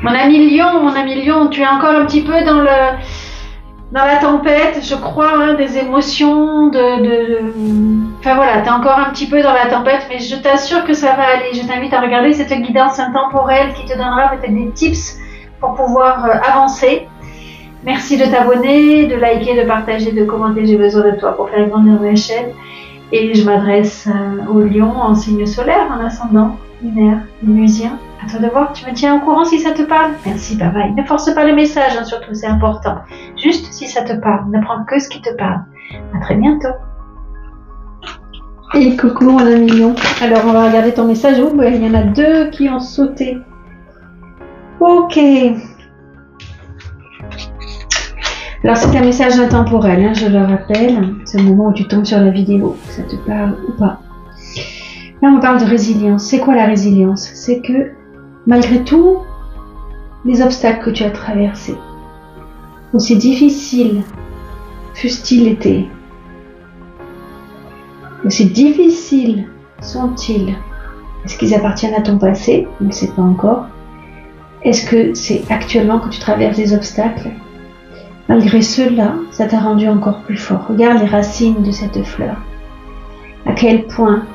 Mon ami Lion, tu es encore un petit peu dans la tempête, je crois, hein, des émotions, enfin voilà, t'es encore un petit peu dans la tempête, mais je t'assure que ça va aller. Je t'invite à regarder cette guidance intemporelle qui te donnera peut-être des tips pour pouvoir avancer. Merci de t'abonner, de liker, de partager, de commenter. J'ai besoin de toi pour faire grandir ma chaîne. Et je m'adresse au lion en signe solaire, en ascendant, lunaire, vénusien. À toi de voir, tu me tiens au courant si ça te parle. Merci, bye bye. Ne force pas le message, hein, surtout, c'est important. Juste si ça te parle, ne prends que ce qui te parle. À très bientôt. Et coucou mon ami lion. Alors on va regarder ton message. Oh, il y en a 2 qui ont sauté. Ok. Alors c'est un message intemporel, hein, je le rappelle. C'est le moment où tu tombes sur la vidéo. Ça te parle ou pas? Là on parle de résilience. C'est quoi la résilience? C'est que malgré tout les obstacles que tu as traversés, aussi difficiles fussent-ils été, aussi difficiles sont-ils? Est-ce qu'ils appartiennent à ton passé? On ne sait pas encore. Est-ce que c'est actuellement que tu traverses des obstacles? Malgré cela, ça t'a rendu encore plus fort. Regarde les racines de cette fleur. À quel point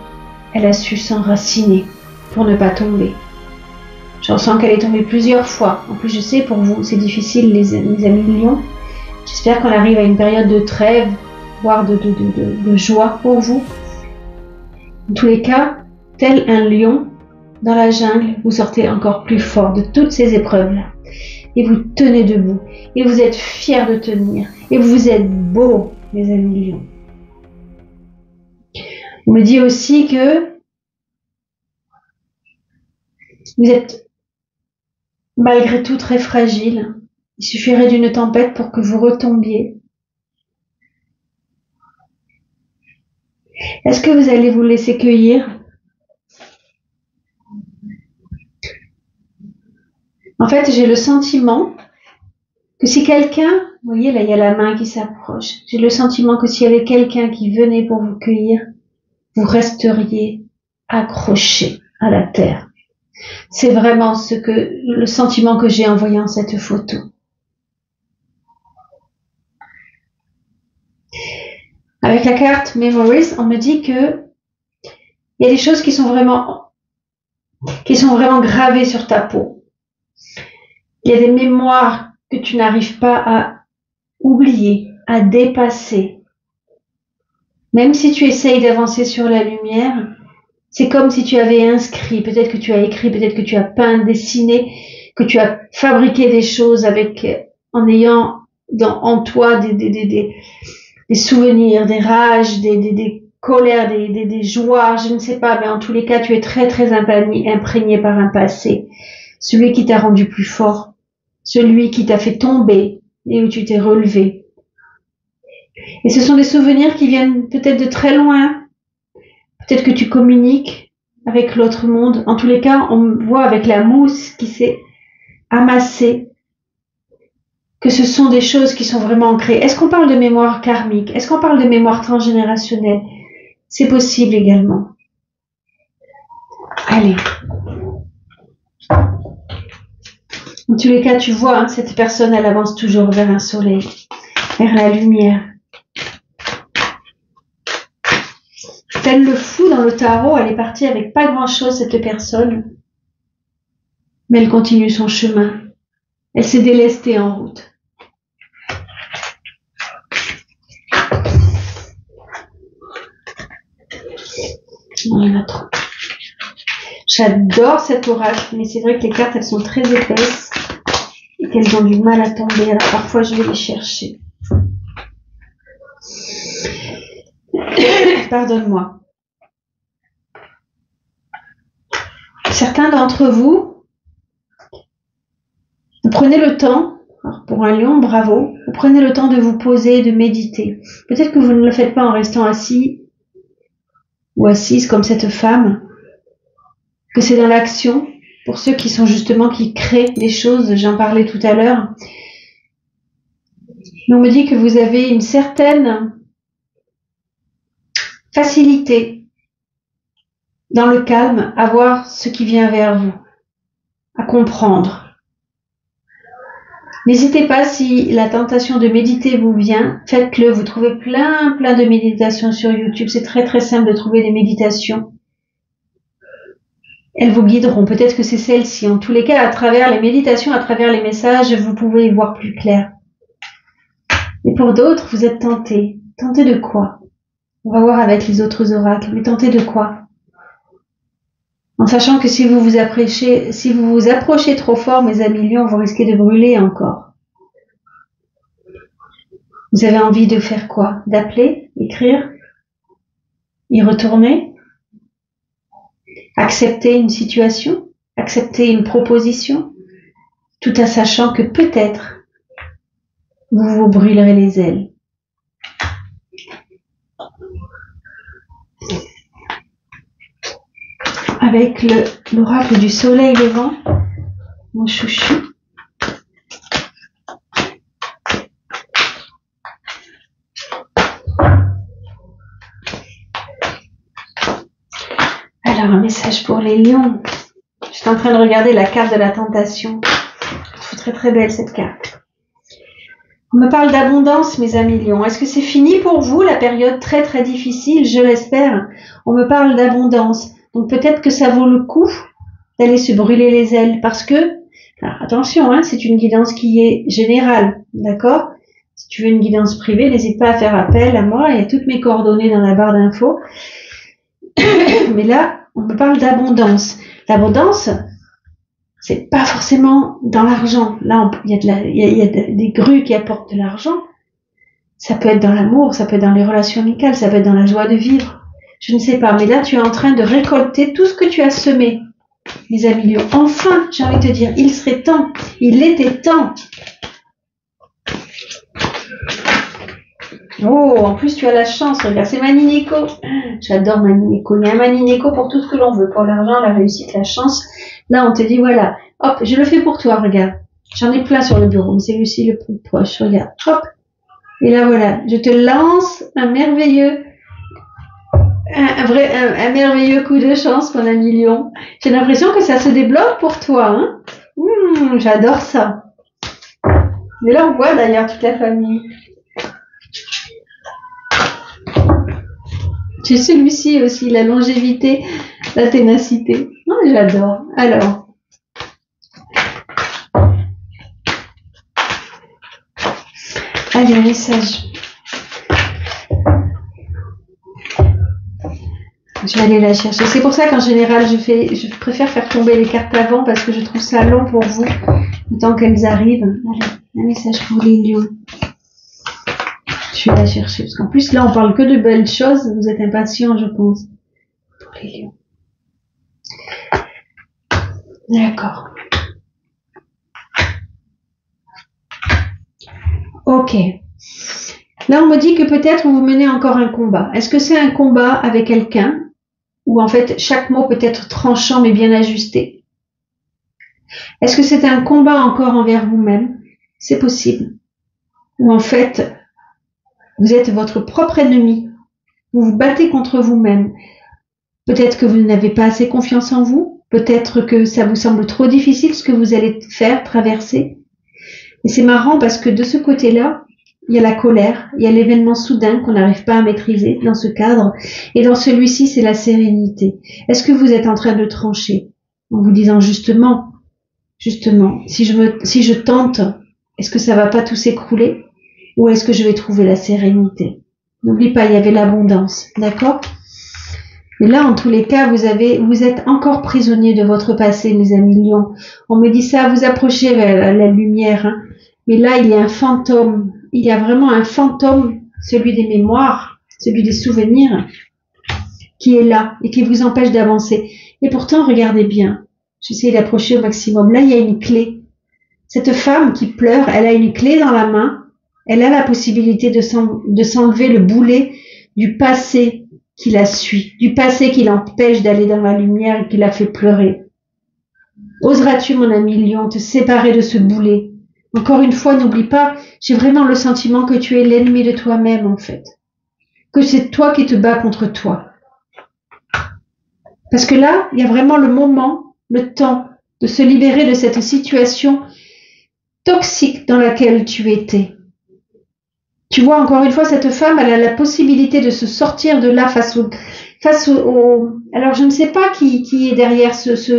elle a su s'enraciner pour ne pas tomber. Je ressens qu'elle est tombée plusieurs fois. En plus, je sais, pour vous, c'est difficile, les amis lions. J'espère qu'on arrive à une période de trêve, voire de joie pour vous. En tous les cas, tel un lion dans la jungle, vous sortez encore plus fort de toutes ces épreuves-là. Et vous tenez debout. Et vous êtes fiers de tenir. Et vous êtes beaux, mes amis lions. On me dit aussi que vous êtes malgré tout très fragile. Il suffirait d'une tempête pour que vous retombiez. Est-ce que vous allez vous laisser cueillir? En fait, j'ai le sentiment que si quelqu'un, vous voyez là, il y a la main qui s'approche. J'ai le sentiment que s'il y avait quelqu'un qui venait pour vous cueillir, vous resteriez accroché à la terre. C'est vraiment le sentiment que j'ai en voyant cette photo. Avec la carte Memories, on me dit que il y a des choses qui sont vraiment gravées sur ta peau. Il y a des mémoires que tu n'arrives pas à oublier, à dépasser. Même si tu essayes d'avancer sur la lumière, c'est comme si tu avais inscrit, peut-être que tu as écrit, peut-être que tu as peint, dessiné, que tu as fabriqué des choses en ayant en toi des souvenirs, des rages, des colères, des joies, je ne sais pas, mais en tous les cas, tu es très très imprégné par un passé, celui qui t'a rendu plus fort, celui qui t'a fait tomber et où tu t'es relevé. Et ce sont des souvenirs qui viennent peut-être de très loin, peut-être que tu communiques avec l'autre monde. En tous les cas, on voit avec la mousse qui s'est amassée que ce sont des choses qui sont vraiment ancrées. Est-ce qu'on parle de mémoire karmique? Est-ce qu'on parle de mémoire transgénérationnelle? C'est possible également. Allez. En tous les cas, tu vois, hein, cette personne, elle avance toujours vers un soleil, vers la lumière. Tel le fou dans le tarot, elle est partie avec pas grand-chose, cette personne. Mais elle continue son chemin. Elle s'est délestée en route. Il y en a trop. J'adore cet oracle, mais c'est vrai que les cartes, elles sont très épaisses et qu'elles ont du mal à tomber. Alors parfois, je vais les chercher. Pardonne-moi. Certains d'entre vous, vous prenez le temps, alors pour un lion, bravo, vous prenez le temps de vous poser, de méditer. Peut-être que vous ne le faites pas en restant assis ou assise comme cette femme, que c'est dans l'action, pour ceux qui sont justement, qui créent des choses, j'en parlais tout à l'heure. Mais on me dit que vous avez une certaine facilité dans le calme à voir ce qui vient vers vous, à comprendre. N'hésitez pas, si la tentation de méditer vous vient, faites-le. Vous trouvez plein de méditations sur YouTube. C'est très très simple de trouver des méditations. Elles vous guideront. Peut-être que c'est celle-ci. En tous les cas, à travers les méditations, à travers les messages, vous pouvez y voir plus clair. Et pour d'autres, vous êtes tentés. Tentés de quoi? On va voir avec les autres oracles. Mais tentés de quoi? En sachant que si vous vous approchez trop fort, mes amis lions, vous risquez de brûler encore. Vous avez envie de faire quoi? D'appeler? Écrire? Y retourner? Accepter une situation? Accepter une proposition? Tout en sachant que peut-être vous vous brûlerez les ailes. Avec l'oracle du soleil levant, mon chouchou. Alors, un message pour les lions. Je suis en train de regarder la carte de la tentation. Je trouve très très belle cette carte. On me parle d'abondance, mes amis lions. Est-ce que c'est fini pour vous, la période très très difficile? Je l'espère. On me parle d'abondance. Donc peut-être que ça vaut le coup d'aller se brûler les ailes, parce que, alors attention, hein, c'est une guidance qui est générale, d'accord? Si tu veux une guidance privée, n'hésite pas à faire appel à moi, il y a toutes mes coordonnées dans la barre d'infos. Mais là, on me parle d'abondance. L'abondance, c'est pas forcément dans l'argent. Là, il y a des grues qui apportent de l'argent. Ça peut être dans l'amour, ça peut être dans les relations amicales, ça peut être dans la joie de vivre. Je ne sais pas, mais là, tu es en train de récolter tout ce que tu as semé, mes amis lions. Enfin, j'ai envie de te dire, il serait temps, il était temps. Oh, en plus, tu as la chance, regarde, c'est Manineco. J'adore Manineco. Il y a un Manineco pour tout ce que l'on veut, pour l'argent, la réussite, la chance. Là, on te dit, voilà, hop, je le fais pour toi, regarde. J'en ai plein sur le bureau, mais c'est lui-ci le plus proche, regarde, hop. Et là, voilà, je te lance un merveilleux coup de chance, mon ami lion. J'ai l'impression que ça se débloque pour toi, hein. J'adore ça. Mais là, on voit d'ailleurs toute la famille. J'ai celui-ci aussi, la longévité, la ténacité. Oh, j'adore. Alors. Allez, un message. Je vais aller la chercher. C'est pour ça qu'en général, je préfère faire tomber les cartes avant, parce que je trouve ça long pour vous, le temps qu'elles arrivent. Allez, un message pour les lions. Je vais la chercher, parce qu'en plus, là, on parle que de belles choses. Vous êtes impatients, je pense. Pour les lions. D'accord. Ok. Là, on me dit que peut-être vous menez encore un combat. Est-ce que c'est un combat avec quelqu'un, où en fait, chaque mot peut être tranchant mais bien ajusté? Est-ce que c'est un combat encore envers vous-même? C'est possible. Ou en fait, vous êtes votre propre ennemi. Vous vous battez contre vous-même. Peut-être que vous n'avez pas assez confiance en vous. Peut-être que ça vous semble trop difficile ce que vous allez faire, traverser. Et c'est marrant parce que de ce côté-là, il y a la colère, il y a l'événement soudain qu'on n'arrive pas à maîtriser dans ce cadre. Et dans celui-ci, c'est la sérénité. Est-ce que vous êtes en train de trancher en vous disant justement, si je tente, est-ce que ça va pas tout s'écrouler? Ou est-ce que je vais trouver la sérénité? N'oublie pas, il y avait l'abondance, d'accord? Mais là, en tous les cas, vous êtes encore prisonnier de votre passé, mes amis lions. On me dit ça, vous approchez vers la lumière, hein. Mais là, il y a un fantôme. Il y a vraiment un fantôme, celui des mémoires, celui des souvenirs, qui est là et qui vous empêche d'avancer. Et pourtant, regardez bien. J'essaie d'approcher au maximum. Là, il y a une clé. Cette femme qui pleure, elle a une clé dans la main. Elle a la possibilité de s'enlever le boulet du passé qui la suit, du passé qui l'empêche d'aller dans la lumière et qui la fait pleurer. Oseras-tu, mon ami lion, te séparer de ce boulet? Encore une fois, n'oublie pas, j'ai vraiment le sentiment que tu es l'ennemi de toi-même, en fait. Que c'est toi qui te bats contre toi. Parce que là, il y a vraiment le moment, le temps de se libérer de cette situation toxique dans laquelle tu étais. Tu vois, encore une fois, cette femme, elle a la possibilité de se sortir de là face au alors je ne sais pas qui est derrière cette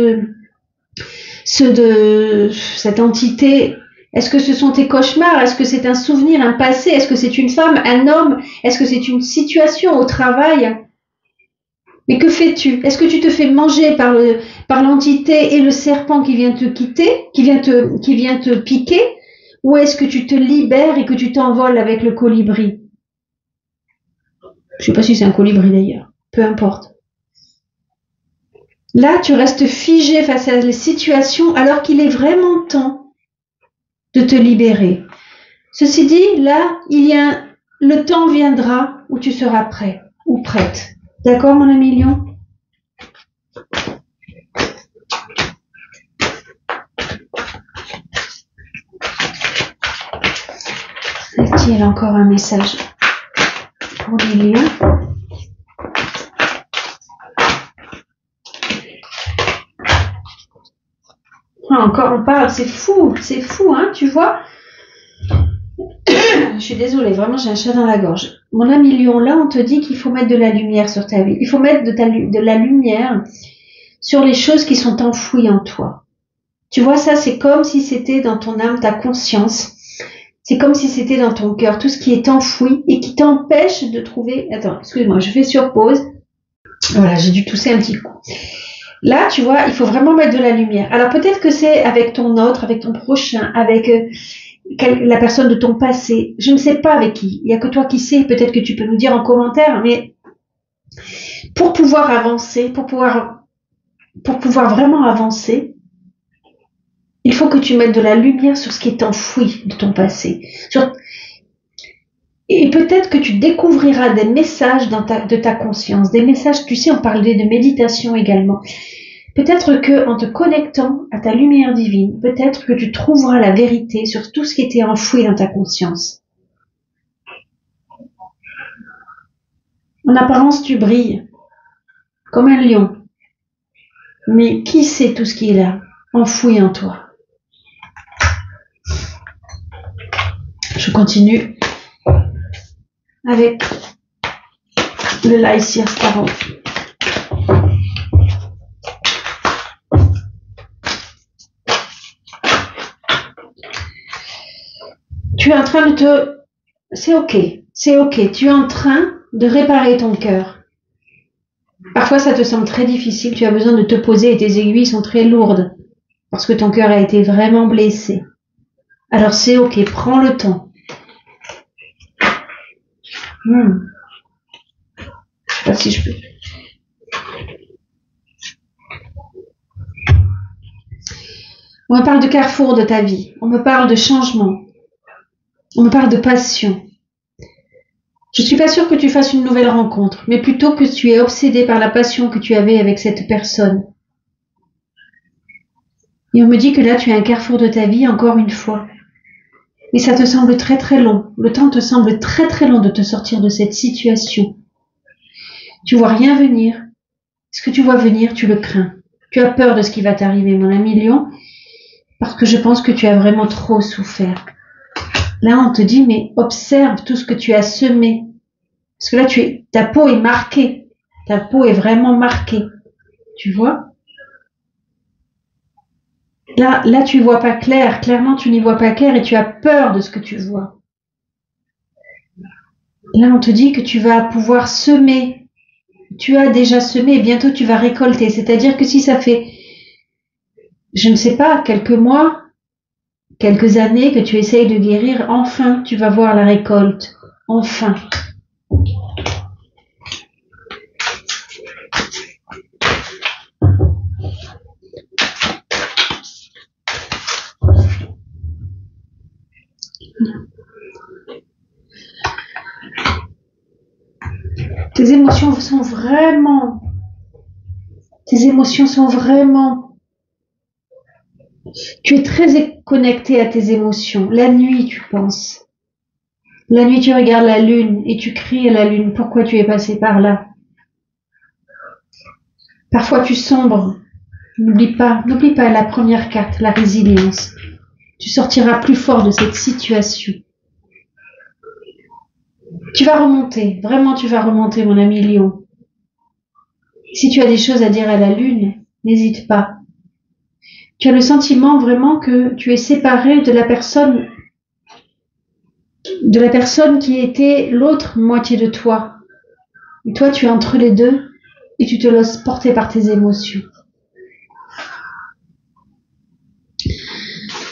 entité. Est-ce que ce sont tes cauchemars? Est-ce que c'est un souvenir, un passé? Est-ce que c'est une femme, un homme? Est-ce que c'est une situation au travail? Mais que fais-tu? Est-ce que tu te fais manger par l'entité et le serpent qui vient te quitter, qui vient te piquer? Ou est-ce que tu te libères et que tu t'envoles avec le colibri? Je sais pas si c'est un colibri d'ailleurs. Peu importe. Là, tu restes figé face à la situation alors qu'il est vraiment temps de te libérer. Ceci dit, là, le temps viendra où tu seras prêt ou prête. D'accord, mon ami Lion? A-t-il encore un message pour les lions? Encore on parle, c'est fou, hein, tu vois? Je suis désolée, vraiment j'ai un chat dans la gorge. Mon ami Lion, là on te dit qu'il faut mettre de la lumière sur ta vie. Il faut mettre de la lumière sur les choses qui sont enfouies en toi. Tu vois, ça c'est comme si c'était dans ton âme, ta conscience. C'est comme si c'était dans ton cœur, tout ce qui est enfoui et qui t'empêche de trouver... Attends, excuse-moi, je fais sur pause. Voilà, j'ai dû tousser un petit coup. Là, tu vois, il faut vraiment mettre de la lumière. Alors peut-être que c'est avec ton autre, avec ton prochain, avec la personne de ton passé. Je ne sais pas avec qui. Il n'y a que toi qui sais. Peut-être que tu peux nous dire en commentaire. Mais pour pouvoir avancer, pour pouvoir vraiment avancer, il faut que tu mettes de la lumière sur ce qui est enfoui de ton passé. Et peut-être que tu découvriras des messages de ta conscience, des messages, tu sais, on parlait de méditation également. Peut-être que en te connectant à ta lumière divine, peut-être que tu trouveras la vérité sur tout ce qui était enfoui dans ta conscience. En apparence, tu brilles comme un lion. Mais qui sait tout ce qui est là, enfoui en toi? Je continue avec le Lycir Starro. Tu es en train de c'est ok, tu es en train de réparer ton cœur. Parfois ça te semble très difficile, tu as besoin de te poser et tes aiguilles sont très lourdes parce que ton cœur a été vraiment blessé. Alors c'est ok, prends le temps. Je sais pas si je peux. On me parle de carrefour de ta vie, on me parle de changement, on me parle de passion. Je suis pas sûre que tu fasses une nouvelle rencontre, mais plutôt que tu es obsédé par la passion que tu avais avec cette personne. Et on me dit que là tu as un carrefour de ta vie encore une fois. Mais ça te semble très très long. Le temps te semble très très long de te sortir de cette situation. Tu vois rien venir. Ce que tu vois venir, tu le crains. Tu as peur de ce qui va t'arriver, mon ami Lion, parce que je pense que tu as vraiment trop souffert. Là, on te dit, mais observe tout ce que tu as semé. Parce que là, ta peau est marquée. Ta peau est vraiment marquée. Tu vois? Là, tu vois pas clair. Clairement, tu n'y vois pas clair et tu as peur de ce que tu vois. Là, on te dit que tu vas pouvoir semer. Tu as déjà semé et bientôt tu vas récolter. C'est-à-dire que si ça fait, je ne sais pas, quelques mois, quelques années que tu essayes de guérir, enfin, tu vas voir la récolte. Enfin. Tes émotions sont vraiment... Tu es très connecté à tes émotions. La nuit, tu penses. La nuit, tu regardes la lune et tu cries à la lune. Pourquoi tu es passé par là? Parfois, tu sombres. N'oublie pas la première carte, la résilience. Tu sortiras plus fort de cette situation. Tu vas remonter, vraiment tu vas remonter, mon ami Lion. Si tu as des choses à dire à la lune, n'hésite pas. Tu as le sentiment vraiment que tu es séparé de la personne qui était l'autre moitié de toi. Et toi, tu es entre les deux et tu te laisses porter par tes émotions.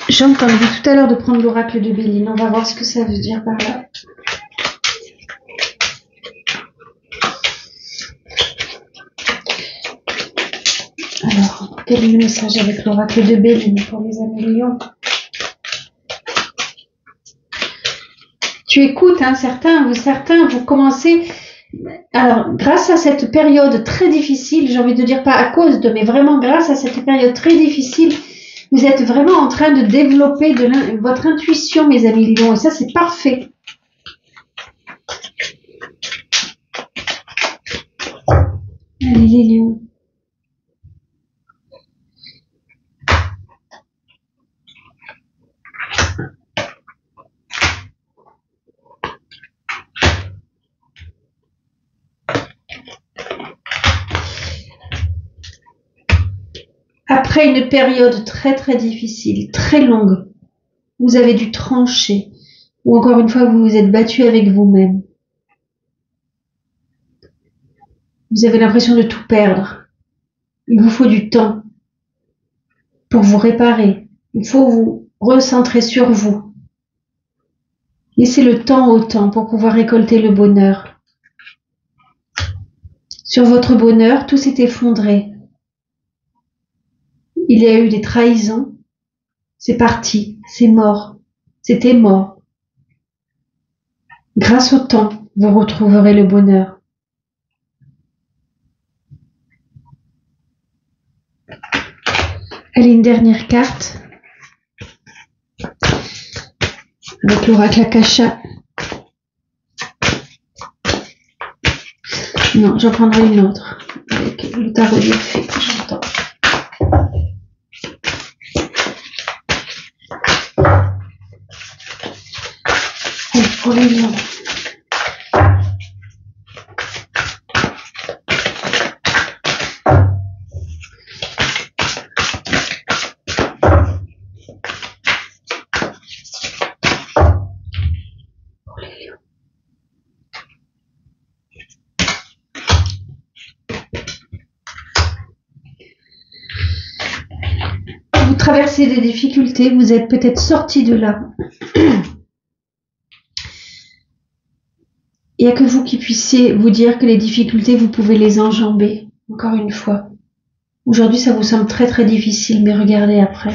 J'ai entendu tout à l'heure de prendre l'oracle de Béline. On va voir ce que ça veut dire par là. Alors, quel est le message avec l'oracle de Béline pour les amis Lions? Tu écoutes, hein, certains, vous commencez. Alors, grâce à cette période très difficile, j'ai envie de dire pas à cause de, mais vraiment grâce à cette période très difficile, vous êtes vraiment en train de développer votre intuition, mes amis Lions, et ça, c'est parfait. Allez, les Lions. Après une période très très difficile, très longue, vous avez dû trancher, ou encore une fois vous vous êtes battu avec vous-même. Vous avez l'impression de tout perdre. Il vous faut du temps pour vous réparer. Il faut vous recentrer sur vous. Laissez le temps au temps pour pouvoir récolter le bonheur. Sur votre bonheur, tout s'est effondré. Il y a eu des trahisons, c'est parti, c'est mort, c'était mort. Grâce au temps, vous retrouverez le bonheur. Allez, une dernière carte. Avec l'oracle Akasha. Non, j'en prendrai une autre. Avec le tarot des fées, j'entends. Pour les lions. Vous traversez des difficultés, vous êtes peut-être sorti de là. Il n'y a que vous qui puissiez vous dire que les difficultés, vous pouvez les enjamber. Encore une fois. Aujourd'hui, ça vous semble très très difficile, mais regardez après.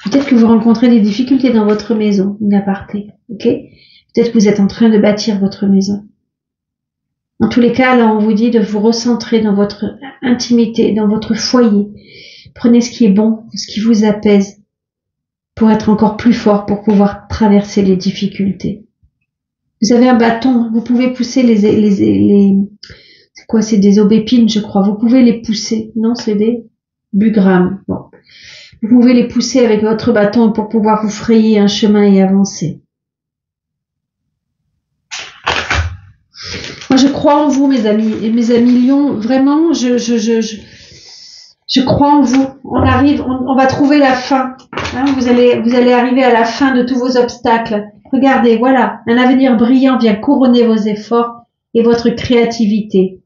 Peut-être que vous rencontrez des difficultés dans votre maison, une aparté, ok? Peut-être que vous êtes en train de bâtir votre maison. En tous les cas, là, on vous dit de vous recentrer dans votre intimité, dans votre foyer. Prenez ce qui est bon, ce qui vous apaise, pour être encore plus fort, pour pouvoir traverser les difficultés. Vous avez un bâton, vous pouvez pousser c'est quoi, c'est des aubépines, je crois. Vous pouvez les pousser. Non, c'est des bugrammes. Bon. Vous pouvez les pousser avec votre bâton pour pouvoir vous frayer un chemin et avancer. Moi, je crois en vous, mes amis. Et mes amis lions, vraiment, je crois en vous. On va trouver la fin. Hein, vous allez arriver à la fin de tous vos obstacles. Regardez, voilà, un avenir brillant vient couronner vos efforts et votre créativité.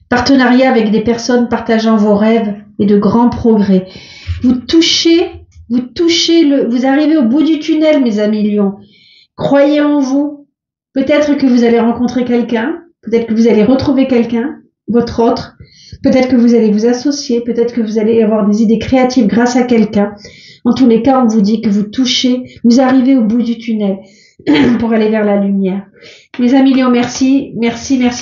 Partenariat avec des personnes partageant vos rêves et de grands progrès. Vous arrivez au bout du tunnel, mes amis lions. Croyez en vous. Peut-être que vous allez rencontrer quelqu'un, peut-être que vous allez retrouver quelqu'un, votre autre. Peut-être que vous allez vous associer, peut-être que vous allez avoir des idées créatives grâce à quelqu'un. En tous les cas, on vous dit que vous arrivez au bout du tunnel pour aller vers la lumière. Mes amis lions, merci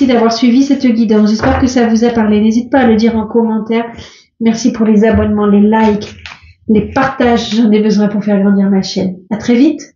d'avoir suivi cette guidance. J'espère que ça vous a parlé. N'hésite pas à le dire en commentaire. Merci pour les abonnements, les likes, les partages. J'en ai besoin pour faire grandir ma chaîne. À très vite.